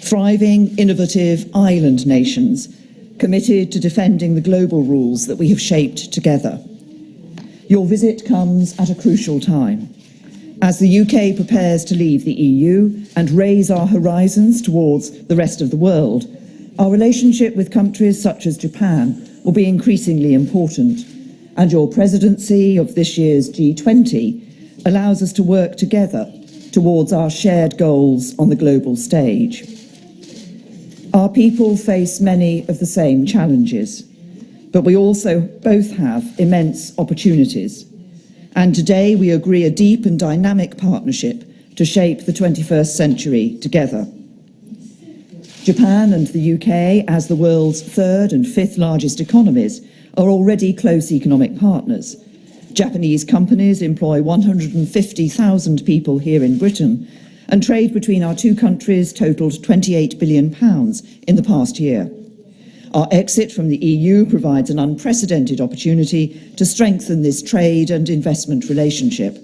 thriving, innovative island nations committed to defending the global rules that we have shaped together. Your visit comes at a crucial time. As the UK prepares to leave the EU and raise our horizons towards the rest of the world, our relationship with countries such as Japan will be increasingly important, and your presidency of this year's G20 allows us to work together towards our shared goals on the global stage. Our people face many of the same challenges, but we also both have immense opportunities. And today we agree a deep and dynamic partnership to shape the 21st century together. Japan and the UK, as the world's third and fifth largest economies, are already close economic partners. Japanese companies employ 150,000 people here in Britain, and trade between our two countries totaled £28 billion in the past year. Our exit from the EU provides an unprecedented opportunity to strengthen this trade and investment relationship.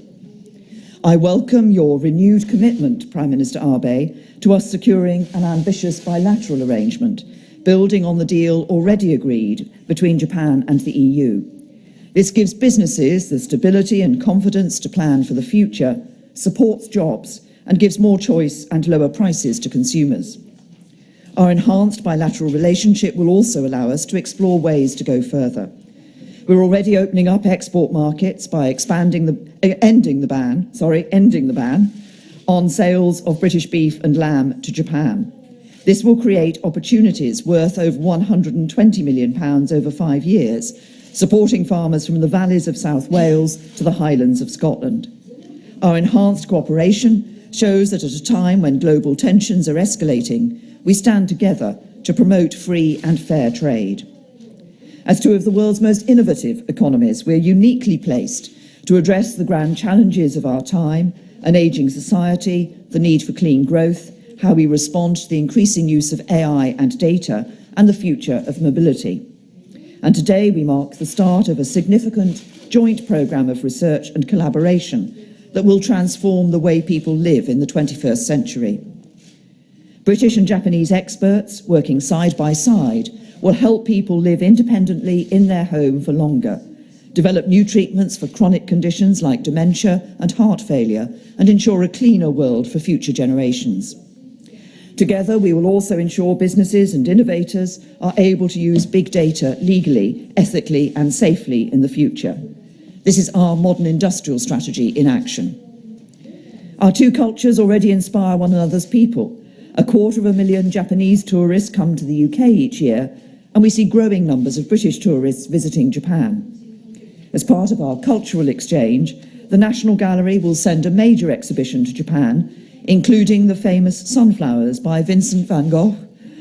I welcome your renewed commitment, Prime Minister Abe, to us securing an ambitious bilateral arrangement, building on the deal already agreed between Japan and the EU. This gives businesses the stability and confidence to plan for the future, supports jobs, and gives more choice and lower prices to consumers. Our enhanced bilateral relationship will also allow us to explore ways to go further. We're already opening up export markets by ending the ban on sales of British beef and lamb to Japan. This will create opportunities worth over £120 million over 5 years, supporting farmers from the valleys of South Wales to the Highlands of Scotland. Our enhanced cooperation shows that at a time when global tensions are escalating, we stand together to promote free and fair trade. As two of the world's most innovative economies, we're uniquely placed to address the grand challenges of our time: an ageing society, the need for clean growth, how we respond to the increasing use of AI and data, and the future of mobility. And today we mark the start of a significant joint programme of research and collaboration that will transform the way people live in the 21st century. British and Japanese experts, working side by side, will help people live independently in their home for longer, develop new treatments for chronic conditions like dementia and heart failure, and ensure a cleaner world for future generations. Together, we will also ensure businesses and innovators are able to use big data legally, ethically, and safely in the future. This is our modern industrial strategy in action. Our two cultures already inspire one another's people. 250,000 Japanese tourists come to the UK each year, and we see growing numbers of British tourists visiting Japan. As part of our cultural exchange, the National Gallery will send a major exhibition to Japan, including the famous Sunflowers by Vincent van Gogh,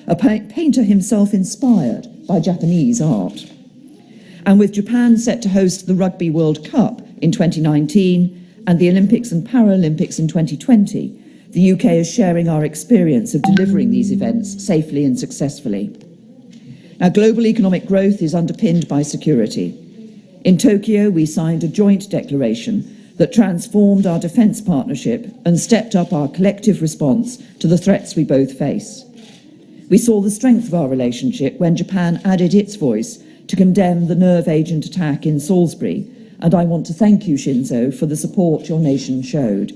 a painter himself inspired by Japanese art. And with Japan set to host the Rugby World Cup in 2019 and the Olympics and Paralympics in 2020, the UK is sharing our experience of delivering these events safely and successfully. Now, global economic growth is underpinned by security. In Tokyo, we signed a joint declaration that transformed our defence partnership and stepped up our collective response to the threats we both face. We saw the strength of our relationship when Japan added its voice to condemn the nerve agent attack in Salisbury, and I want to thank you, Shinzo, for the support your nation showed.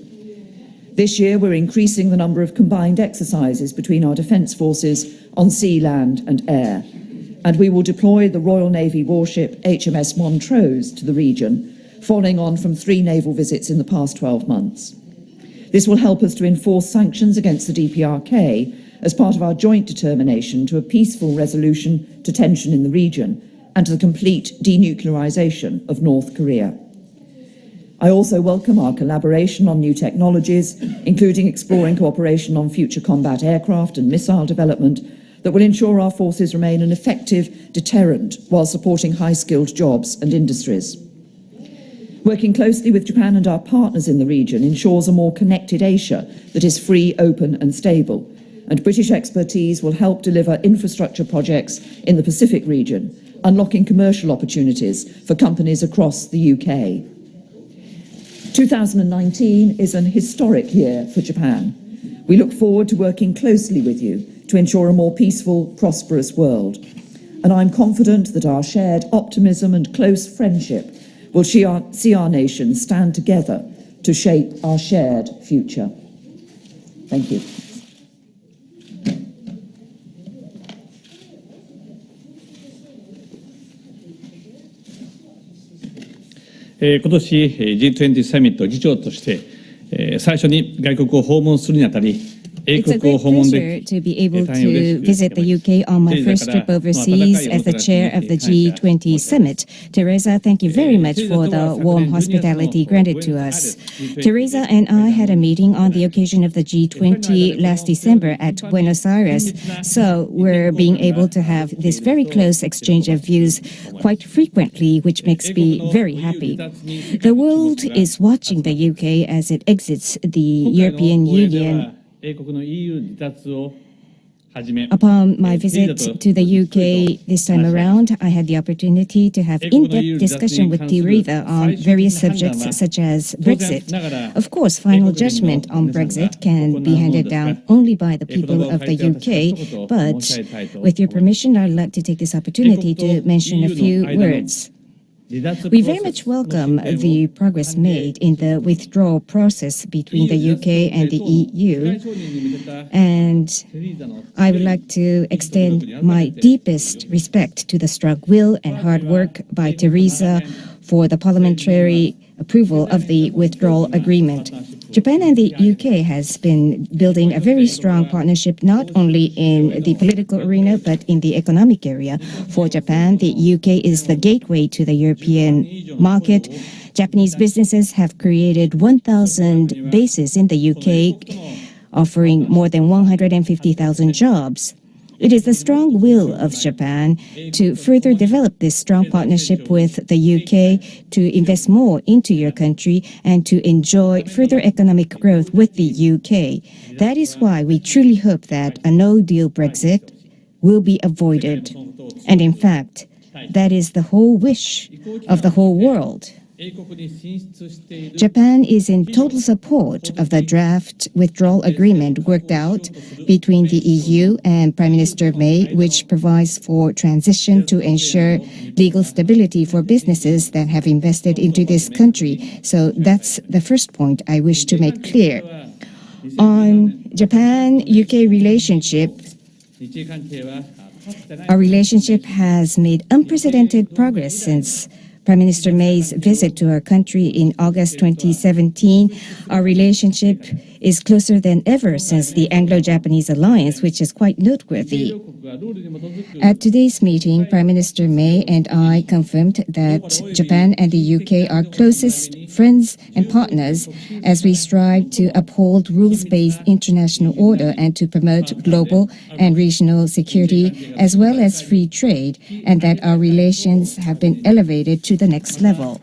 This year, we're increasing the number of combined exercises between our defence forces on sea, land and air, and we will deploy the Royal Navy warship HMS Montrose to the region, following on from 3 naval visits in the past 12 months. This will help us to enforce sanctions against the DPRK as part of our joint determination to a peaceful resolution to tension in the region and to the complete denuclearisation of North Korea. I also welcome our collaboration on new technologies, including exploring cooperation on future combat aircraft and missile development that will ensure our forces remain an effective deterrent while supporting high-skilled jobs and industries. Working closely with Japan and our partners in the region ensures a more connected Asia that is free, open and stable, and British expertise will help deliver infrastructure projects in the Pacific region, unlocking commercial opportunities for companies across the UK. 2019 is an historic year for Japan. We look forward to working closely with you to ensure a more peaceful, prosperous world. And I'm confident that our shared optimism and close friendship will see our nation stand together to shape our shared future. Thank you. 今年 G20 サミット議長として、最初に外国を訪問するにあたり、英国を訪問で to be able to visit the UK on my first trip overseas as the chair of the G20 summit. Theresa, thank you very much for the warm hospitality granted to us. Theresa and I had a meeting on the occasion of the G20 last December at Buenos Aires, so we're being able to have this very close exchange of views quite frequently, which makes me very happy. The world is watching the UK as it exits the European Union. Upon my visit to the UK this time around, I had the opportunity to have in-depth discussion with Theresa on various subjects such as Brexit. Of course, final judgment on Brexit can be handed down only by the people of the UK, but with your permission, I'd like to take this opportunity to mention a few words. We very much welcome the progress made in the withdrawal process between the UK and the EU, and I would like to extend my deepest respect to the strong will and hard work by Theresa for the parliamentary approval of the withdrawal agreement. Japan and the UK has been building a very strong partnership not only in the political arena but in the economic area. For Japan, the UK is the gateway to the European market. Japanese businesses have created 1,000 bases in the UK, offering more than 150,000 jobs. It is the strong will of Japan to further develop this strong partnership with the UK, to invest more into your country, and to enjoy further economic growth with the UK. That is why we truly hope that a no-deal Brexit will be avoided. And in fact, that is the whole wish of the whole world. Japan is in total support of the draft withdrawal agreement worked out between the EU and Prime Minister May, which provides for transition to ensure legal stability for businesses that have invested into this country. So that's the first point I wish to make clear. On Japan-UK relationship, our relationship has made unprecedented progress since Prime Minister May's visit to our country in August 2017. Our relationship is closer than ever since the Anglo-Japanese alliance, which is quite noteworthy. At today's meeting, Prime Minister May and I confirmed that Japan and the UK are closest friends and partners as we strive to uphold rules-based international order and to promote global and regional security as well as free trade, and that our relations have been elevated to the next level.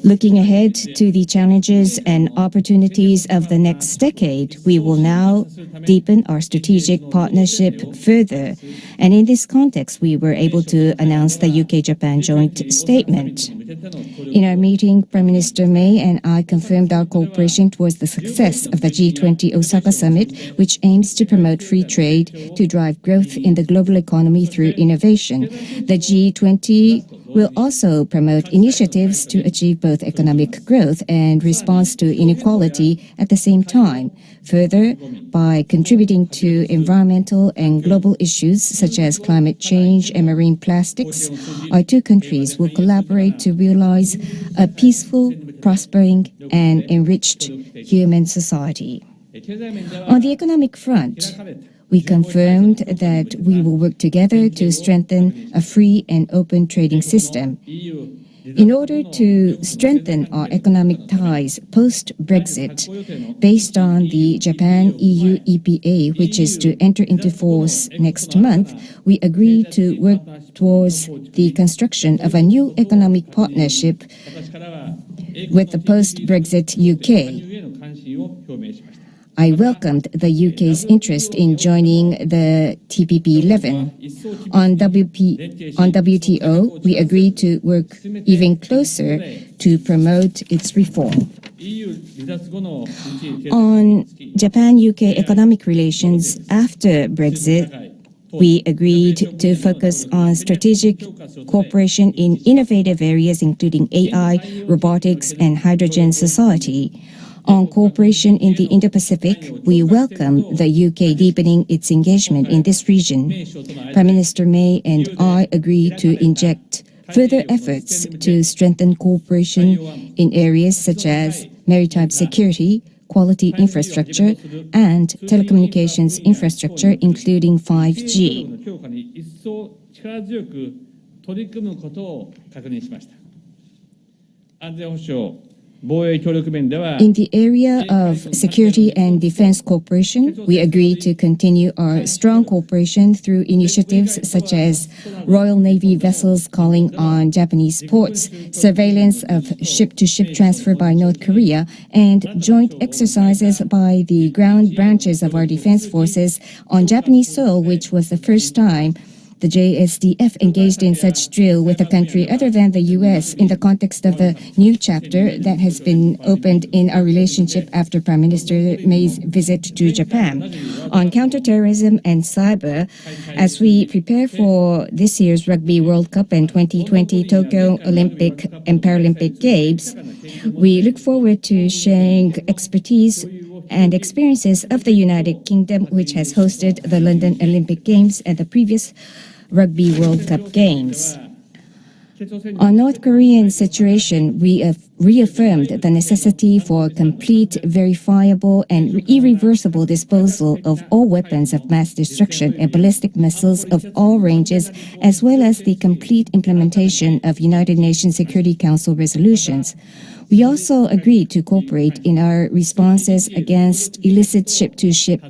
Looking ahead to the challenges and opportunities of the next decade, we will now deepen our strategic partnership further. And in this context, we were able to announce the UK-Japan joint statement. In our meeting, Prime Minister May and I confirmed our cooperation towards the success of the G20 Osaka Summit, which aims to promote free trade to drive growth in the global economy through innovation. The G20 will also promote initiatives to achieve both economic growth and response to inequality at the same time. Further, by contributing to environmental and global issues such as climate change and marine plastics, our two countries will collaborate to realize a peaceful, prospering, and enriched human society. On the economic front, we confirmed that we will work together to strengthen a free and open trading system. In order to strengthen our economic ties post-Brexit, based on the Japan-EU EPA, which is to enter into force next month, we agreed to work towards the construction of a new economic partnership with the post-Brexit UK. I welcomed the UK's interest in joining the TPP-11. On WTO, we agreed to work even closer to promote its reform. On Japan-UK economic relations after Brexit, we agreed to focus on strategic cooperation in innovative areas including AI, robotics, and hydrogen society. On cooperation in the Indo-Pacific, we welcome the UK deepening its engagement in this region. Prime Minister May and I agreed to inject further efforts to strengthen cooperation in areas such as maritime security, quality infrastructure, and telecommunications infrastructure, including 5G. In the area of security and defense cooperation, we agreed to continue our strong cooperation through initiatives such as Royal Navy vessels calling on Japanese ports, surveillance of ship-to-ship transfer by North Korea, and joint exercises by the ground branches of our defense forces on Japanese soil, which was the first time the JSDF engaged in such drill with a country other than the U.S. in the context of the new chapter that has been opened in our relationship after Prime Minister May's visit to Japan. On counterterrorism and cyber, as we prepare for this year's Rugby World Cup and 2020 Tokyo Olympic and Paralympic Games, we look forward to sharing expertise and experiences of the United Kingdom, which has hosted the London Olympic Games and the previous Rugby World Cup Games. On North Korean situation, we have reaffirmed the necessity for complete, verifiable, and irreversible disposal of all weapons of mass destruction and ballistic missiles of all ranges, as well as the complete implementation of United Nations Security Council resolutions. We also agreed to cooperate in our responses against illicit ship-to-ship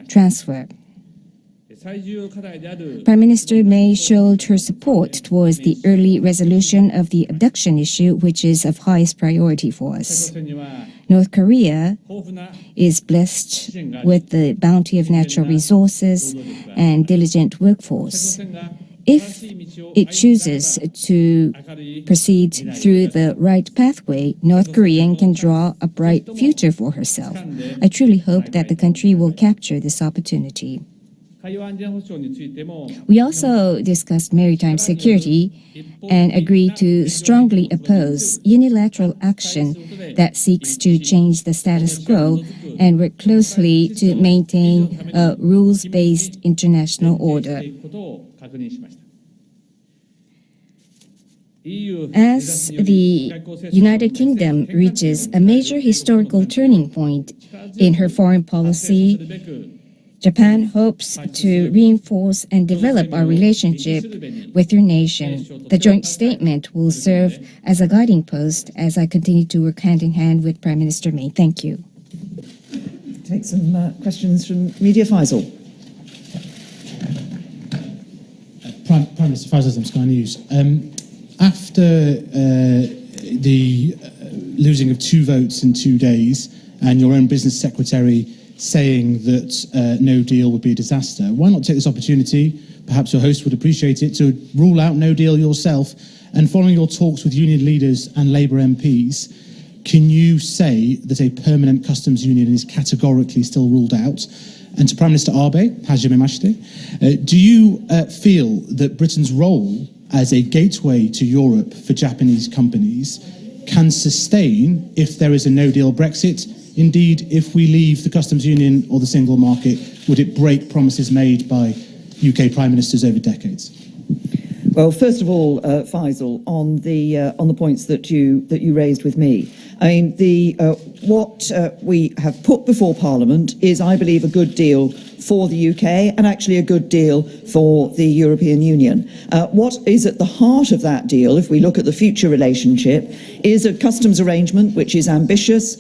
transfer. Prime Minister May showed her support towards the early resolution of the abduction issue, which is of highest priority for us. North Korea is blessed with the bounty of natural resources and diligent workforce. If it chooses to proceed through the right pathway, North Korea can draw a bright future for herself. I truly hope that the country will capture this opportunity. We also discussed maritime security and agreed to strongly oppose unilateral action that seeks to change the status quo and work closely to maintain a rules-based international order. As the United Kingdom reaches a major historical turning point in her foreign policy, Japan hopes to reinforce and develop our relationship with your nation. The joint statement will serve as a guiding post as I continue to work hand in hand with Prime Minister May. Thank you. Take some questions from media. Faisal. Prime Minister Faisal from Sky News. After the losing of 2 votes in 2 days and your own business secretary saying that no deal would be a disaster, why not take this opportunity, perhaps your host would appreciate it, to rule out no deal yourself? And following your talks with union leaders and Labour MPs, can you say that a permanent customs union is categorically still ruled out? And to Prime Minister Abe, Hajime Mashite, do you feel that Britain's role as a gateway to Europe for Japanese companies can sustain if there is a no-deal Brexit? Indeed, if we leave the customs union or the single market, would it break promises made by UK prime ministers over decades? Well, first of all, Faisal, on the points that you raised with me, I mean, what we have put before Parliament is, I believe, a good deal for the UK and actually a good deal for the European Union. What is at the heart of that deal, if we look at the future relationship, is a customs arrangement which is ambitious,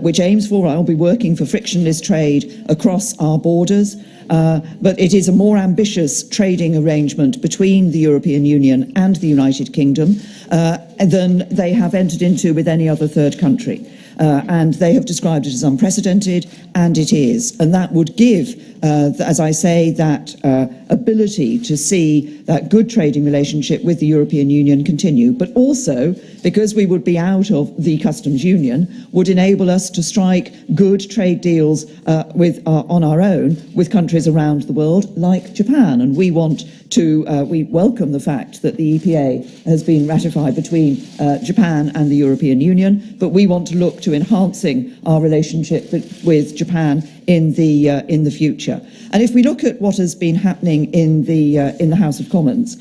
which aims for, I'll be working for frictionless trade across our borders, but it is a more ambitious trading arrangement between the European Union and the United Kingdom than they have entered into with any other third country. and they have described it as unprecedented, and it is. And that would give, as I say, that ability to see that good trading relationship with the European Union continue, but also, because we would be out of the customs union, would enable us to strike good trade deals on our own with countries around the world, like Japan. And we welcome the fact that the EPA has been ratified between Japan and the European Union, but we want to look to enhancing our relationship with Japan in the future. And if we look at what has been happening in the House of Commons,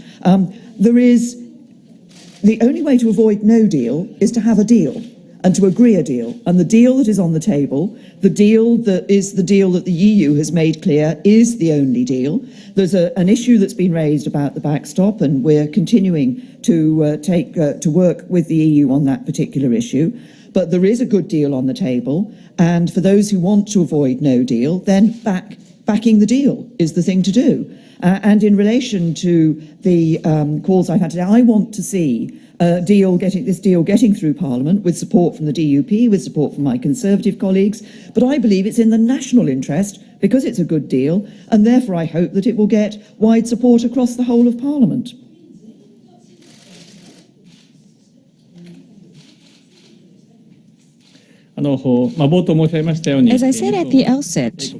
the only way to avoid no deal is to have a deal and to agree a deal. And the deal that is on the table, the deal that the EU has made clear is the only deal. There's an issue that's been raised about the backstop, and we're continuing to work with the EU on that particular issue. But there is a good deal on the table, and for those who want to avoid no deal, then backing the deal is the thing to do. And in relation to the calls I've had today, I want to see this deal getting through Parliament with support from the DUP, with support from my Conservative colleagues. But I believe it's in the national interest, because it's a good deal, and therefore I hope that it will get wide support across the whole of Parliament. As I said at the outset,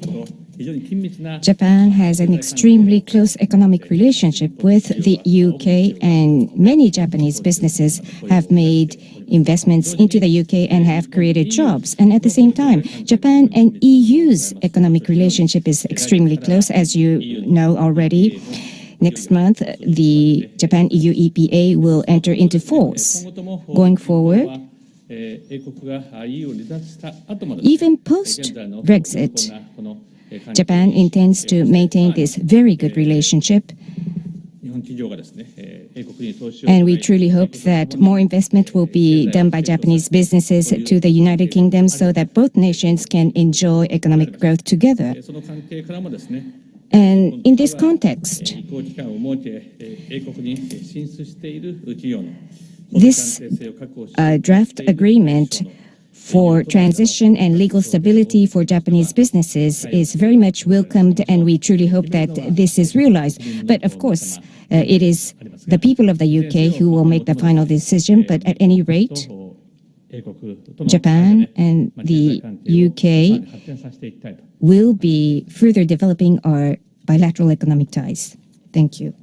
Japan has an extremely close economic relationship with the UK, and many Japanese businesses have made investments into the UK and have created jobs. And at the same time, Japan and EU's economic relationship is extremely close, as you know already. Next month, the Japan-EU EPA will enter into force. Going forward, even post-Brexit, Japan intends to maintain this very good relationship, and we truly hope that more investment will be done by Japanese businesses to the United Kingdom so that both nations can enjoy economic growth together. And in this context, this draft agreement for transition and legal stability for Japanese businesses is very much welcomed, and we truly hope that this is realized. But of course, it is the people of the UK who will make the final decision, but at any rate, Japan and the UK will be further developing our bilateral economic ties. Thank you.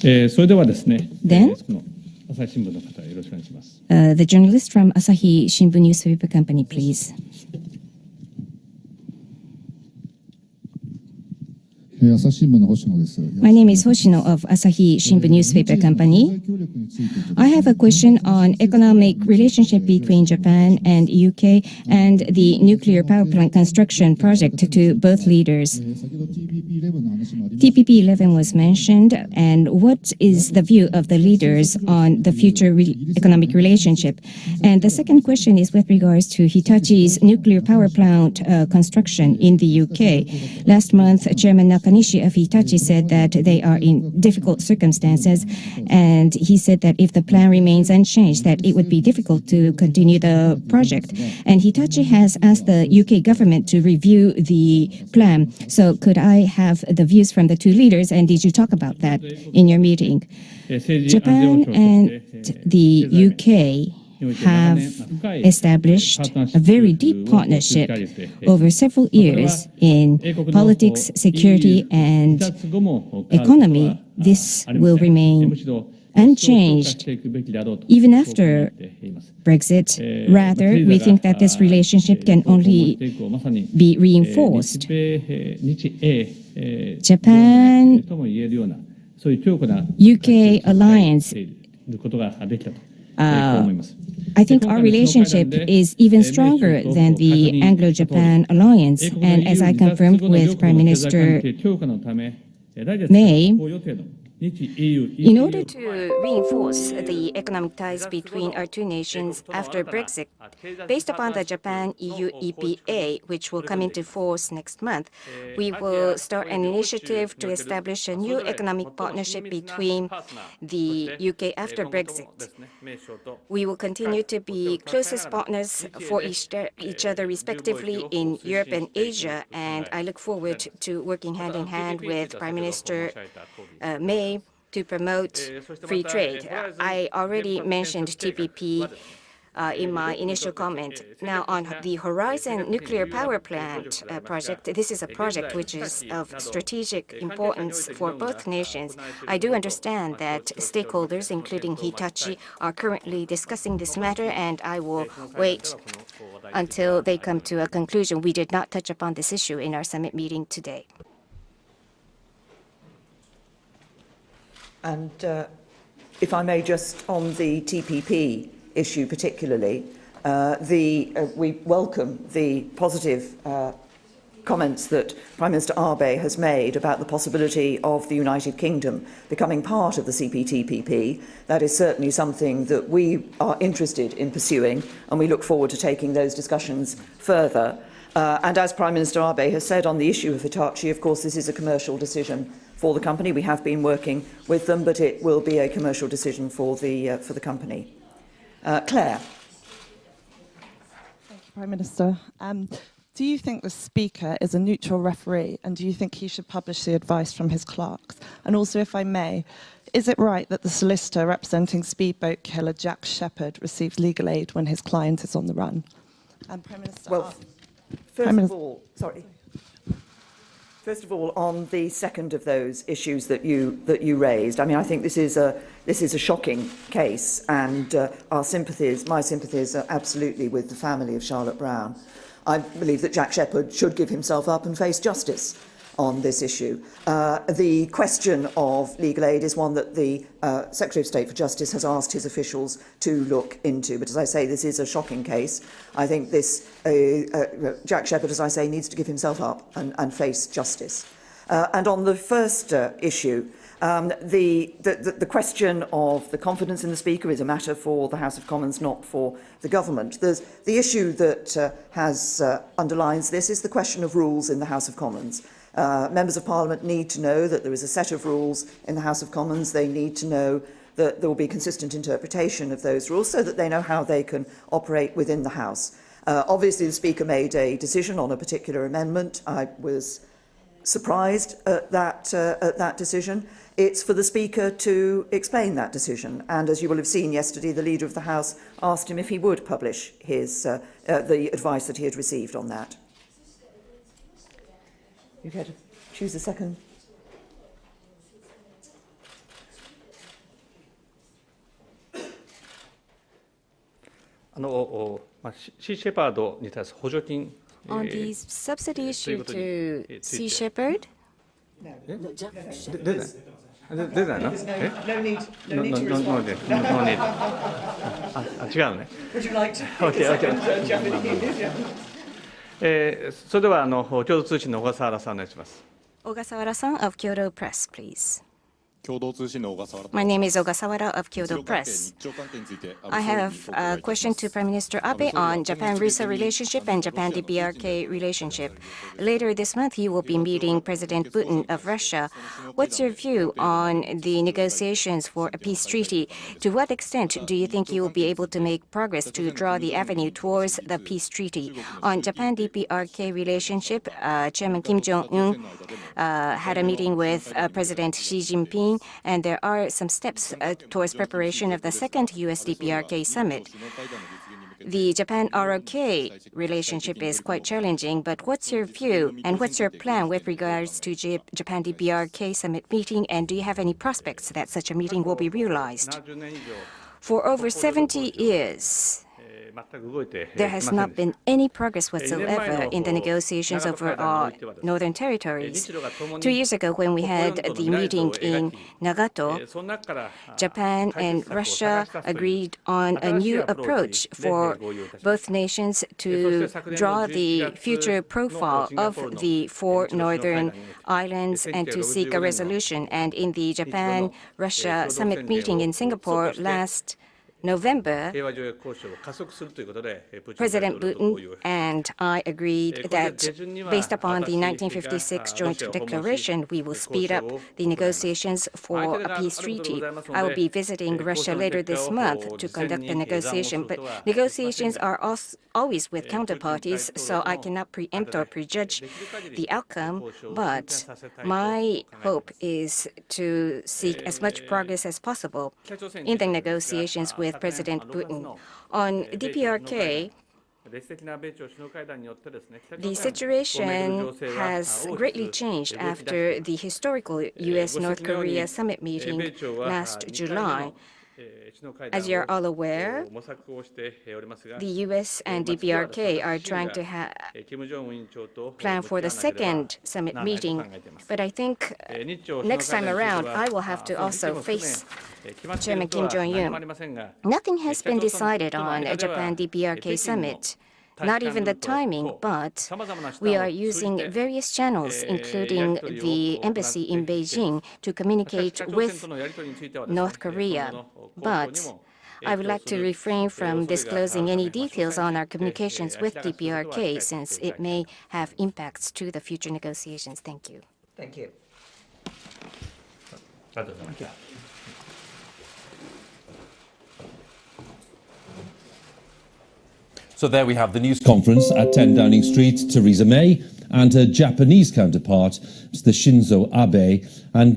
Then, the journalist from Asahi Shimbun Newspaper Company, please. My name is Hoshino of Asahi Shimbun Newspaper Company. I have a question on economic relationship between Japan and UK and the nuclear power plant construction project to both leaders. TPP-11 was mentioned, and what is the view of the leaders on the future economic relationship? And the second question is with regards to Hitachi's nuclear power plant construction in the UK. Last month, Chairman Nakanishi of Hitachi said that they are in difficult circumstances, and he said that if the plan remains unchanged, that it would be difficult to continue the project. And Hitachi has asked the UK government to review the plan. So could I have the views from the two leaders, and did you talk about that in your meeting? Japan and the UK have established a very deep partnership over several years in politics, security, and economy. This will remain unchanged even after Brexit. Rather, we think that this relationship can only be reinforced. Japan-UK alliance, I think our relationship is even stronger than the Anglo-Japan alliance. And as I confirmed with Prime Minister May, In order to reinforce the economic ties between our two nations after Brexit, based upon the Japan-EU EPA, which will come into force next month, we will start an initiative to establish a new economic partnership between the UK after Brexit. We will continue to be closest partners for each other respectively in Europe and Asia, and I look forward to working hand in hand with Prime Minister May to promote free trade. I already mentioned TPP in my initial comment. Now, on the Horizon nuclear power plant project, this is a project which is of strategic importance for both nations. I do understand that stakeholders, including Hitachi, are currently discussing this matter, and I will wait until they come to a conclusion. We did not touch upon this issue in our summit meeting today. And if I may, just on the TPP issue particularly, we welcome the positive comments that Prime Minister Abe has made about the possibility of the United Kingdom becoming part of the CPTPP. That is certainly something that we are interested in pursuing, and we look forward to taking those discussions further. And as Prime Minister Abe has said on the issue of Hitachi, of course, this is a commercial decision for the company. We have been working with them, but it will be a commercial decision for the company. Claire. Thank you, Prime Minister. Do you think the Speaker is a neutral referee, and do you think he should publish the advice from his clerks? And also, if I may, is it right that the solicitor representing speedboat killer Jack Shepherd receives legal aid when his client is on the run? And Prime Minister. Well, First of all, on the second of those issues that you raised, I mean, I think this is a shocking case, and my sympathies are absolutely with the family of Charlotte Brown. I believe that Jack Shepherd should give himself up and face justice on this issue. The question of legal aid is one that the Secretary of State for Justice has asked his officials to look into. But as I say, this is a shocking case. I think Jack Shepherd, as I say, needs to give himself up and face justice. And on the first issue, the question of the confidence in the Speaker is a matter for the House of Commons, not for the government. The issue that underlines this is the question of rules in the House of Commons. Members of Parliament need to know that there is a set of rules in the House of Commons. They need to know that there will be consistent interpretation of those rules so that they know how they can operate within the House. Obviously, the Speaker made a decision on a particular amendment. I was surprised at that decision. It's for the Speaker to explain that decision. And as you will have seen yesterday, the Leader of the House asked him if he would publish the advice that he had received on that. You care to choose a second? On the subsidy issue to Sea Shepherd, No need to Would you like to Japanese? それでは共同通信の小笠原さんお願いします。小笠原さん of Kyoto Press, please. 共同通信の小笠原 My name is Ogasawara of Kyoto Press. I have a question to Prime Minister Abe on Japan-Russia relationship and Japan-DPRK relationship. Later this month, you will be meeting President Putin of Russia. What's your view on the negotiations for a peace treaty? To what extent do you think you will be able to make progress to draw the avenue towards the peace treaty? On Japan-DPRK relationship, Chairman Kim Jong-un had a meeting with President Xi Jinping, and there are some steps towards preparation of the second US-DPRK summit. The Japan-ROK relationship is quite challenging, but what's your view and what's your plan with regards to Japan-DPRK summit meeting, and do you have any prospects that such a meeting will be realized? For over 70 years, there has not been any progress whatsoever in the negotiations over our northern territories. 2 years ago, when we had the meeting in Nagato, Japan and Russia agreed on a new approach for both nations to draw the future profile of the 4 northern islands and to seek a resolution. And in the Japan-Russia summit meeting in Singapore last November, President Putin and I agreed that based upon the 1956 joint declaration, we will speed up the negotiations for a peace treaty. I will be visiting Russia later this month to conduct the negotiation, but negotiations are always with counterparties, so I cannot preempt or prejudge the outcome, but my hope is to seek as much progress as possible in the negotiations with President Putin. On DPRK, the situation has greatly changed after the historical U.S.-North Korea summit meeting last July. As you are all aware, the U.S. and DPRK are trying to plan for the second summit meeting. But I think next time around, I will have to also face Chairman Kim Jong-un. Nothing has been decided on a Japan-DPRK summit. Not even the timing, but we are using various channels, including the embassy in Beijing, to communicate with North Korea. But I would like to refrain from disclosing any details on our communications with DPRK, since it may have impacts to the future negotiations. Thank you. Thank you. So there we have the news conference at 10 Downing Street. Theresa May and her Japanese counterpart, Mr. Shinzo Abe, and